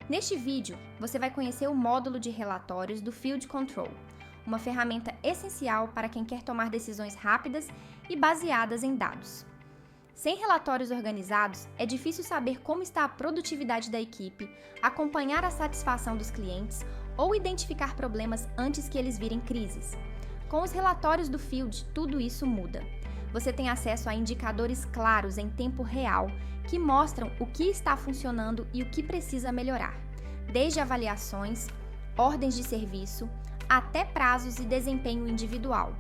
Neste vídeo, você vai conhecer o módulo de relatórios do Field Control, uma ferramenta essencial para quem quer tomar decisões rápidas e baseadas em dados. Sem relatórios organizados, é difícil saber como está a produtividade da equipe, acompanhar a satisfação dos clientes ou identificar problemas antes que eles virem crises. Com os relatórios do Field, tudo isso muda. Você tem acesso a indicadores claros em tempo real que mostram o que está funcionando e o que precisa melhorar, desde avaliações, ordens de serviço, até prazos e desempenho individual.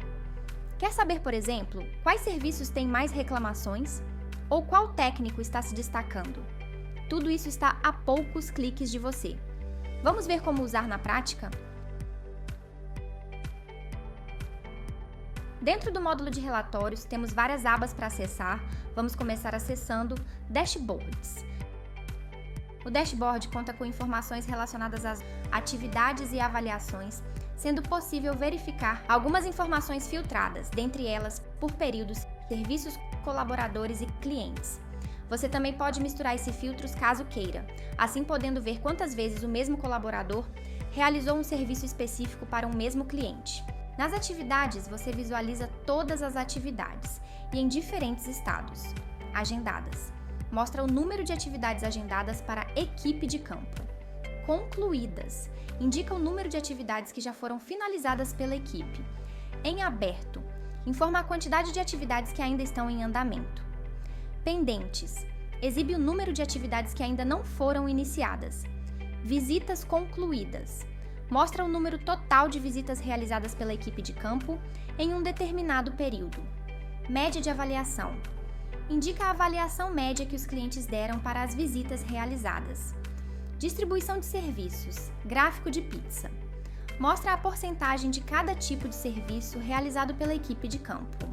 Quer saber, por exemplo, quais serviços têm mais reclamações? Ou qual técnico está se destacando? Tudo isso está a poucos cliques de você. Vamos ver como usar na prática? Dentro do módulo de relatórios, temos várias abas para acessar. Vamos começar acessando Dashboards. O dashboard conta com informações relacionadas às atividades e avaliações, sendo possível verificar algumas informações filtradas, dentre elas por períodos, serviços, colaboradores e clientes. Você também pode misturar esses filtros caso queira, assim podendo ver quantas vezes o mesmo colaborador realizou um serviço específico para um mesmo cliente. Nas atividades, você visualiza todas as atividades e em diferentes estados, agendadas. Mostra o número de atividades agendadas para a equipe de campo. Concluídas, indica o número de atividades que já foram finalizadas pela equipe. Em aberto, informa a quantidade de atividades que ainda estão em andamento. Pendentes, exibe o número de atividades que ainda não foram iniciadas. Visitas concluídas, mostra o número total de visitas realizadas pela equipe de campo em um determinado período. Média de avaliação, indica a avaliação média que os clientes deram para as visitas realizadas. Distribuição de serviços, gráfico de pizza. Mostra a porcentagem de cada tipo de serviço realizado pela equipe de campo.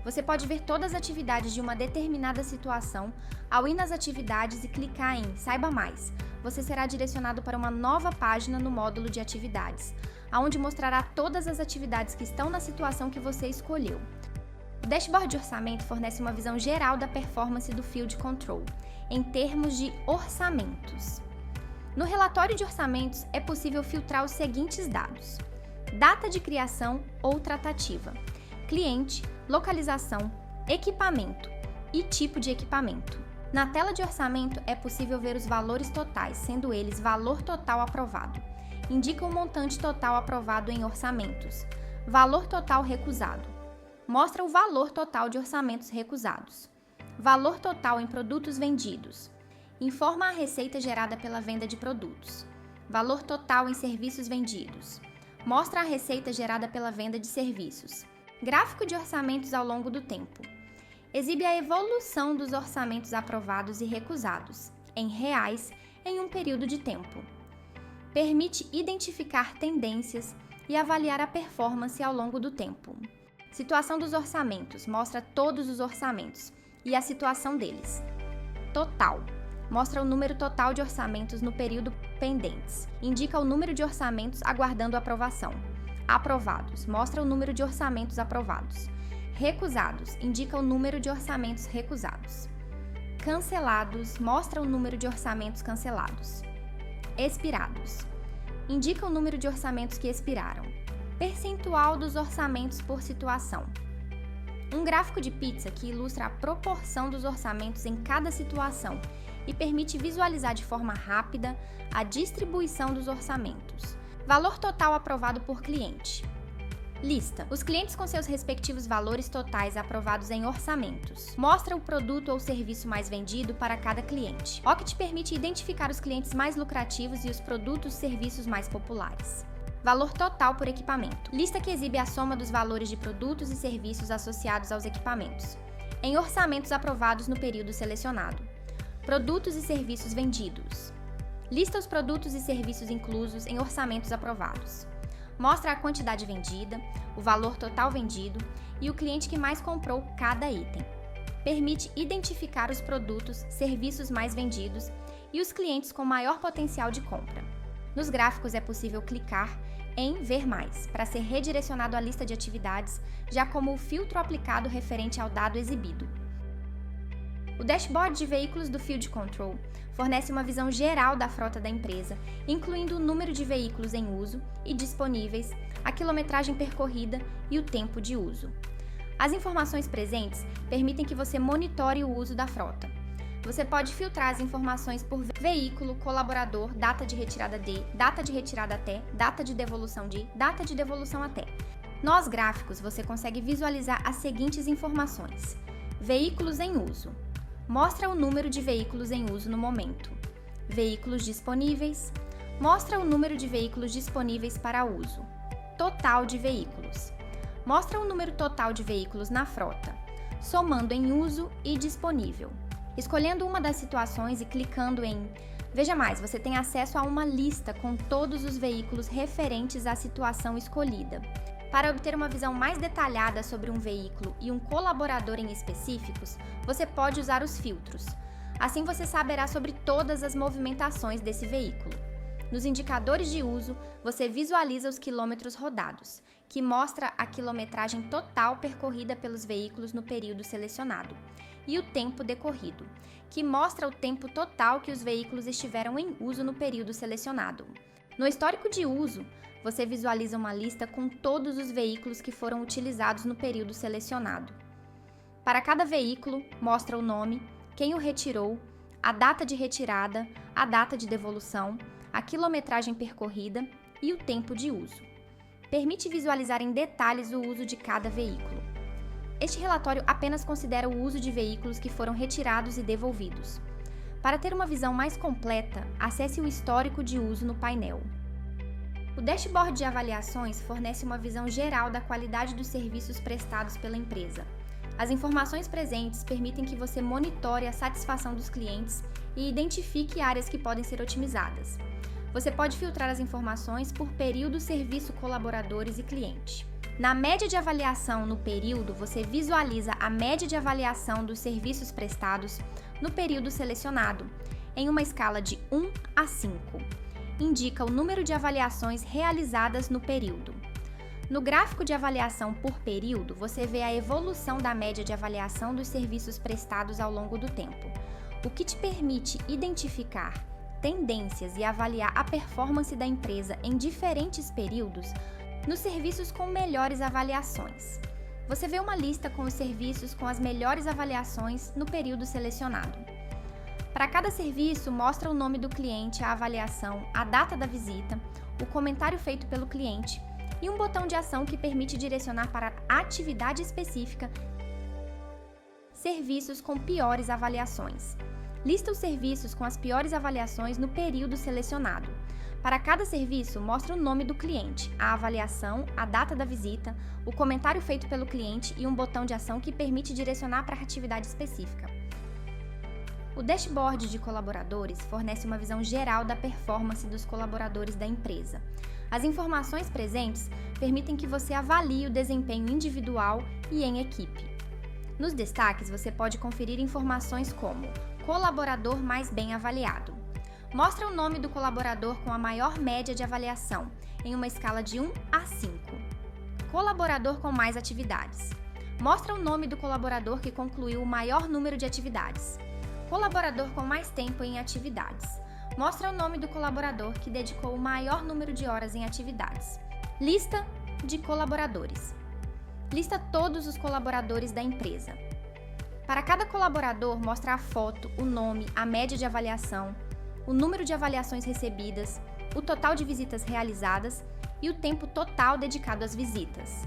Você pode ver todas as atividades de uma determinada situação. Ao ir nas atividades e clicar em Saiba Mais, você será direcionado para uma nova página no módulo de atividades, onde mostrará todas as atividades que estão na situação que você escolheu. O dashboard de orçamento fornece uma visão geral da performance do Field Control, em termos de orçamentos. No relatório de orçamentos, é possível filtrar os seguintes dados: data de criação ou tratativa, cliente, localização, equipamento e tipo de equipamento. Na tela de orçamento, é possível ver os valores totais, sendo eles valor total aprovado. Indica o montante total aprovado em orçamentos. Valor total recusado. Mostra o valor total de orçamentos recusados. Valor total em produtos vendidos. Informa a receita gerada pela venda de produtos. Valor total em serviços vendidos. Mostra a receita gerada pela venda de serviços. Gráfico de orçamentos ao longo do tempo. Exibe a evolução dos orçamentos aprovados e recusados, em reais, em um período de tempo. Permite identificar tendências e avaliar a performance ao longo do tempo. Situação dos orçamentos. Mostra todos os orçamentos e a situação deles. Total. Mostra o número total de orçamentos no período pendentes. Indica o número de orçamentos aguardando aprovação. Aprovados. Mostra o número de orçamentos aprovados. Recusados. Indica o número de orçamentos recusados. Cancelados. Mostra o número de orçamentos cancelados. Expirados. Indica o número de orçamentos que expiraram. Percentual dos orçamentos por situação. Um gráfico de pizza que ilustra a proporção dos orçamentos em cada situação e permite visualizar de forma rápida a distribuição dos orçamentos. Valor total aprovado por cliente. Lista os clientes com seus respectivos valores totais aprovados em orçamentos. Mostra o produto ou serviço mais vendido para cada cliente, o que te permite identificar os clientes mais lucrativos e os produtos e serviços mais populares. Valor total por equipamento. Lista que exibe a soma dos valores de produtos e serviços associados aos equipamentos, em orçamentos aprovados no período selecionado. Produtos e serviços vendidos. Lista os produtos e serviços inclusos em orçamentos aprovados. Mostra a quantidade vendida, o valor total vendido e o cliente que mais comprou cada item. Permite identificar os produtos, serviços mais vendidos e os clientes com maior potencial de compra. Nos gráficos é possível clicar em Ver Mais, para ser redirecionado à lista de atividades, já como o filtro aplicado referente ao dado exibido. O dashboard de veículos do Field Control fornece uma visão geral da frota da empresa, incluindo o número de veículos em uso e disponíveis, a quilometragem percorrida e o tempo de uso. As informações presentes permitem que você monitore o uso da frota. Você pode filtrar as informações por veículo, colaborador, data de retirada de, data de retirada até, data de devolução de, data de devolução até. Nos gráficos, você consegue visualizar as seguintes informações. Veículos em uso. Mostra o número de veículos em uso no momento. Veículos disponíveis. Mostra o número de veículos disponíveis para uso. Total de veículos. Mostra o número total de veículos na frota, somando em uso e disponível. Escolhendo uma das situações e clicando em Veja Mais, você tem acesso a uma lista com todos os veículos referentes à situação escolhida. Para obter uma visão mais detalhada sobre um veículo e um colaborador em específicos, você pode usar os filtros. Assim você saberá sobre todas as movimentações desse veículo. Nos indicadores de uso, você visualiza os quilômetros rodados, que mostra a quilometragem total percorrida pelos veículos no período selecionado, e o tempo decorrido, que mostra o tempo total que os veículos estiveram em uso no período selecionado. No histórico de uso, você visualiza uma lista com todos os veículos que foram utilizados no período selecionado. Para cada veículo, mostra o nome, quem o retirou, a data de retirada, a data de devolução, a quilometragem percorrida e o tempo de uso. Permite visualizar em detalhes o uso de cada veículo. Este relatório apenas considera o uso de veículos que foram retirados e devolvidos. Para ter uma visão mais completa, acesse o histórico de uso no painel. O dashboard de avaliações fornece uma visão geral da qualidade dos serviços prestados pela empresa. As informações presentes permitem que você monitore a satisfação dos clientes e identifique áreas que podem ser otimizadas. Você pode filtrar as informações por período, serviço, colaboradores e cliente. Na média de avaliação no período, você visualiza a média de avaliação dos serviços prestados no período selecionado, em uma escala de 1 a 5. Indica o número de avaliações realizadas no período. No gráfico de avaliação por período, você vê a evolução da média de avaliação dos serviços prestados ao longo do tempo, o que te permite identificar tendências e avaliar a performance da empresa em diferentes períodos nos serviços com melhores avaliações. Você vê uma lista com os serviços com as melhores avaliações no período selecionado. Para cada serviço, mostra o nome do cliente, a avaliação, a data da visita, o comentário feito pelo cliente e um botão de ação que permite direcionar para a atividade específica serviços com piores avaliações. Lista os serviços com as piores avaliações no período selecionado. Para cada serviço, mostra o nome do cliente, a avaliação, a data da visita, o comentário feito pelo cliente e um botão de ação que permite direcionar para a atividade específica. O dashboard de colaboradores fornece uma visão geral da performance dos colaboradores da empresa. As informações presentes permitem que você avalie o desempenho individual e em equipe. Nos destaques, você pode conferir informações como colaborador mais bem avaliado. Mostra o nome do colaborador com a maior média de avaliação, em uma escala de 1 a 5. Colaborador com mais atividades. Mostra o nome do colaborador que concluiu o maior número de atividades. Colaborador com mais tempo em atividades. Mostra o nome do colaborador que dedicou o maior número de horas em atividades. Lista de colaboradores. Lista todos os colaboradores da empresa. Para cada colaborador, mostra a foto, o nome, a média de avaliação, o número de avaliações recebidas, o total de visitas realizadas e o tempo total dedicado às visitas.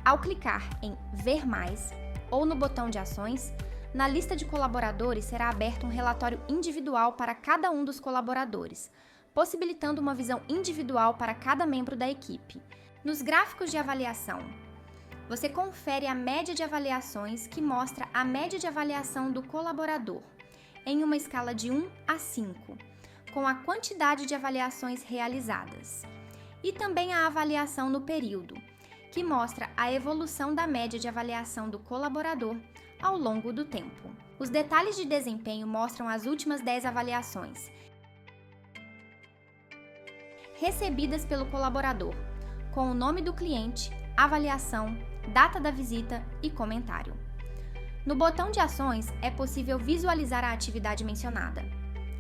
Ao clicar em Ver Mais ou no botão de ações, na lista de colaboradores será aberto um relatório individual para cada um dos colaboradores, possibilitando uma visão individual para cada membro da equipe. Nos gráficos de avaliação, você confere a média de avaliações que mostra a média de avaliação do colaborador, em uma escala de 1 a 5, com a quantidade de avaliações realizadas. E também a avaliação no período, que mostra a evolução da média de avaliação do colaborador ao longo do tempo. Os detalhes de desempenho mostram as últimas 10 avaliações recebidas pelo colaborador, com o nome do cliente, avaliação, data da visita e comentário. No botão de ações, é possível visualizar a atividade mencionada.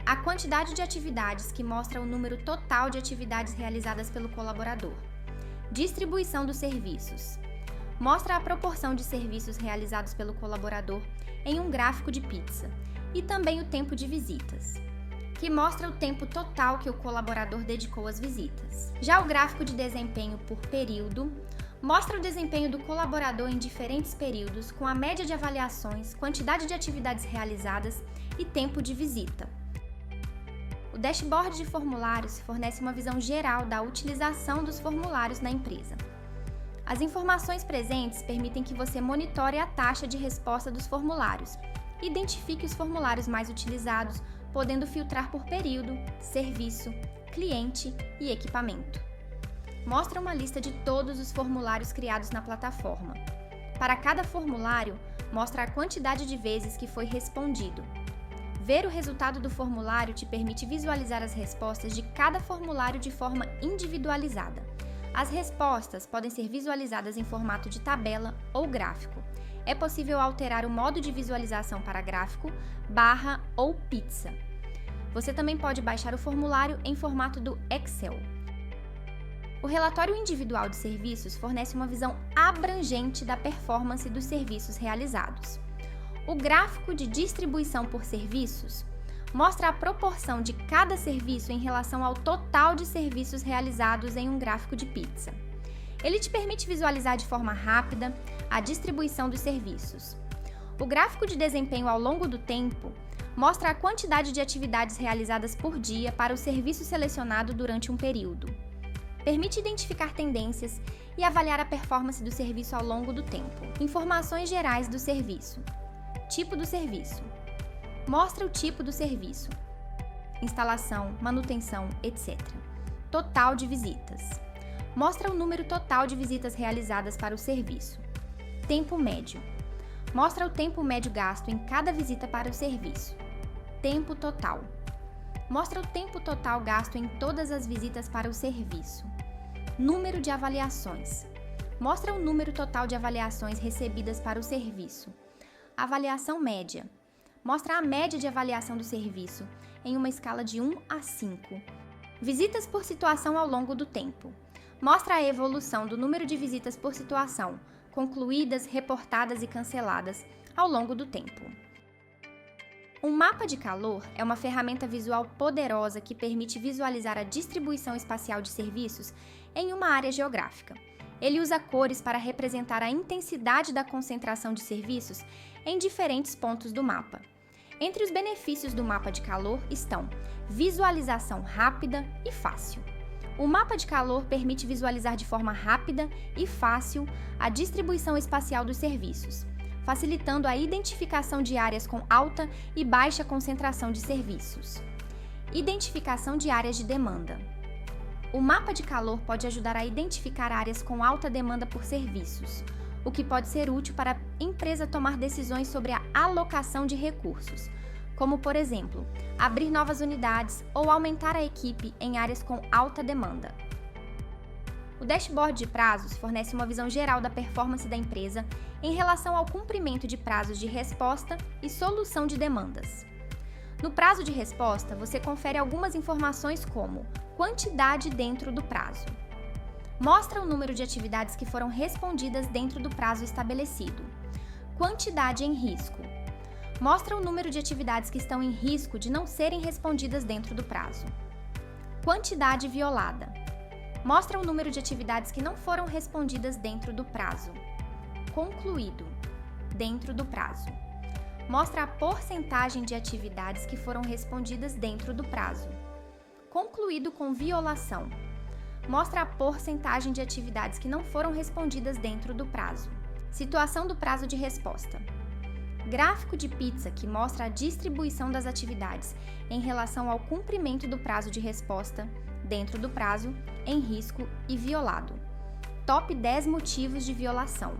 A quantidade de atividades, que mostra o número total de atividades realizadas pelo colaborador. Distribuição dos serviços. Mostra a proporção de serviços realizados pelo colaborador em um gráfico de pizza. E também o tempo de visitas, que mostra o tempo total que o colaborador dedicou às visitas. Já o gráfico de desempenho por período mostra o desempenho do colaborador em diferentes períodos, com a média de avaliações, quantidade de atividades realizadas e tempo de visita. O dashboard de formulários fornece uma visão geral da utilização dos formulários na empresa. As informações presentes permitem que você monitore a taxa de resposta dos formulários, identifique os formulários mais utilizados, podendo filtrar por período, serviço, cliente e equipamento. Mostra uma lista de todos os formulários criados na plataforma. Para cada formulário, mostra a quantidade de vezes que foi respondido. Ver o resultado do formulário te permite visualizar as respostas de cada formulário de forma individualizada. As respostas podem ser visualizadas em formato de tabela ou gráfico. É possível alterar o modo de visualização para gráfico, barra ou pizza. Você também pode baixar o formulário em formato do Excel. O relatório individual de serviços fornece uma visão abrangente da performance dos serviços realizados. O gráfico de distribuição por serviços mostra a proporção de cada serviço em relação ao total de serviços realizados em um gráfico de pizza. Ele te permite visualizar de forma rápida a distribuição dos serviços. O gráfico de desempenho ao longo do tempo mostra a quantidade de atividades realizadas por dia para o serviço selecionado durante um período. Permite identificar tendências e avaliar a performance do serviço ao longo do tempo. Informações gerais do serviço. Tipo do serviço. Mostra o tipo do serviço. Instalação, manutenção, etc. Total de visitas. Mostra o número total de visitas realizadas para o serviço. Tempo médio. Mostra o tempo médio gasto em cada visita para o serviço. Tempo total. Mostra o tempo total gasto em todas as visitas para o serviço. Número de avaliações. Mostra o número total de avaliações recebidas para o serviço. Avaliação média. Mostra a média de avaliação do serviço em uma escala de 1 a 5. Visitas por situação ao longo do tempo. Mostra a evolução do número de visitas por situação, concluídas, reportadas e canceladas, ao longo do tempo. Um mapa de calor é uma ferramenta visual poderosa que permite visualizar a distribuição espacial de serviços em uma área geográfica. Ele usa cores para representar a intensidade da concentração de serviços em diferentes pontos do mapa. Entre os benefícios do mapa de calor estão visualização rápida e fácil. O mapa de calor permite visualizar de forma rápida e fácil a distribuição espacial dos serviços, facilitando a identificação de áreas com alta e baixa concentração de serviços. Identificação de áreas de demanda. O mapa de calor pode ajudar a identificar áreas com alta demanda por serviços, o que pode ser útil para a empresa tomar decisões sobre a alocação de recursos, como, por exemplo, abrir novas unidades ou aumentar a equipe em áreas com alta demanda. O dashboard de prazos fornece uma visão geral da performance da empresa em relação ao cumprimento de prazos de resposta e solução de demandas. No prazo de resposta, você confere algumas informações como quantidade dentro do prazo. Mostra o número de atividades que foram respondidas dentro do prazo estabelecido. Quantidade em risco. Mostra o número de atividades que estão em risco de não serem respondidas dentro do prazo. Quantidade violada. Mostra o número de atividades que não foram respondidas dentro do prazo. Concluído. Dentro do prazo. Mostra a porcentagem de atividades que foram respondidas dentro do prazo. Concluído com violação. Mostra a porcentagem de atividades que não foram respondidas dentro do prazo. Situação do prazo de resposta. Gráfico de pizza que mostra a distribuição das atividades em relação ao cumprimento do prazo de resposta, dentro do prazo, em risco e violado. Top 10 motivos de violação.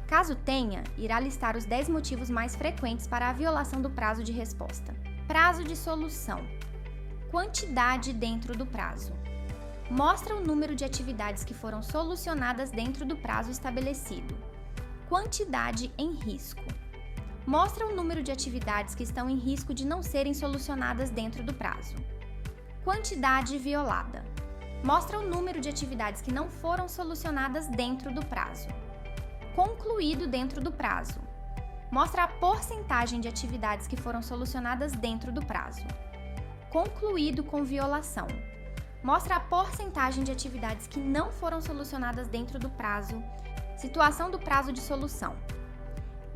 Caso tenha, irá listar os 10 motivos mais frequentes para a violação do prazo de resposta. Prazo de solução. Quantidade dentro do prazo. Mostra o número de atividades que foram solucionadas dentro do prazo estabelecido. Quantidade em risco. Mostra o número de atividades que estão em risco de não serem solucionadas dentro do prazo. Quantidade violada. Mostra o número de atividades que não foram solucionadas dentro do prazo. Concluído dentro do prazo. Mostra a porcentagem de atividades que foram solucionadas dentro do prazo. Concluído com violação. Mostra a porcentagem de atividades que não foram solucionadas dentro do prazo. Situação do prazo de solução.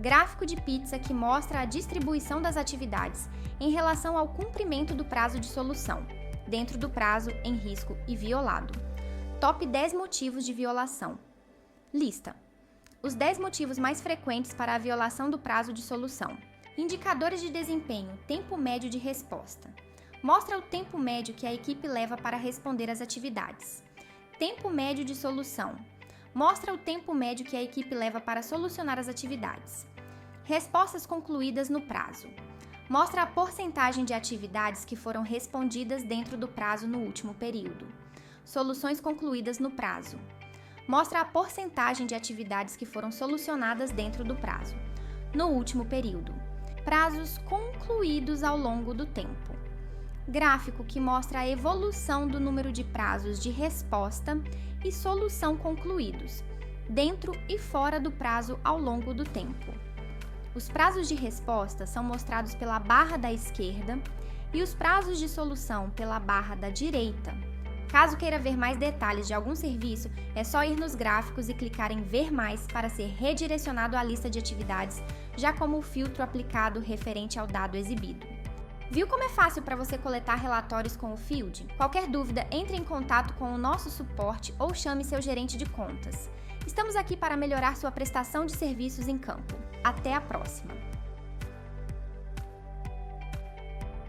Gráfico de pizza que mostra a distribuição das atividades em relação ao cumprimento do prazo de solução, dentro do prazo, em risco e violado. Top 10 motivos de violação. Lista. Os 10 motivos mais frequentes para a violação do prazo de solução. Indicadores de desempenho, tempo médio de resposta. Mostra o tempo médio que a equipe leva para responder às atividades. Tempo médio de solução. Mostra o tempo médio que a equipe leva para solucionar as atividades. Respostas concluídas no prazo. Mostra a porcentagem de atividades que foram respondidas dentro do prazo no último período. Soluções concluídas no prazo. Mostra a porcentagem de atividades que foram solucionadas dentro do prazo, no último período. Prazos concluídos ao longo do tempo. Gráfico que mostra a evolução do número de prazos de resposta e solução concluídos, dentro e fora do prazo ao longo do tempo. Os prazos de resposta são mostrados pela barra da esquerda e os prazos de solução pela barra da direita. Caso queira ver mais detalhes de algum serviço, é só ir nos gráficos e clicar em Ver Mais para ser redirecionado à lista de atividades, já como o filtro aplicado referente ao dado exibido. Viu como é fácil para você coletar relatórios com o Field? Qualquer dúvida, entre em contato com o nosso suporte ou chame seu gerente de contas. Estamos aqui para melhorar sua prestação de serviços em campo. Até a próxima!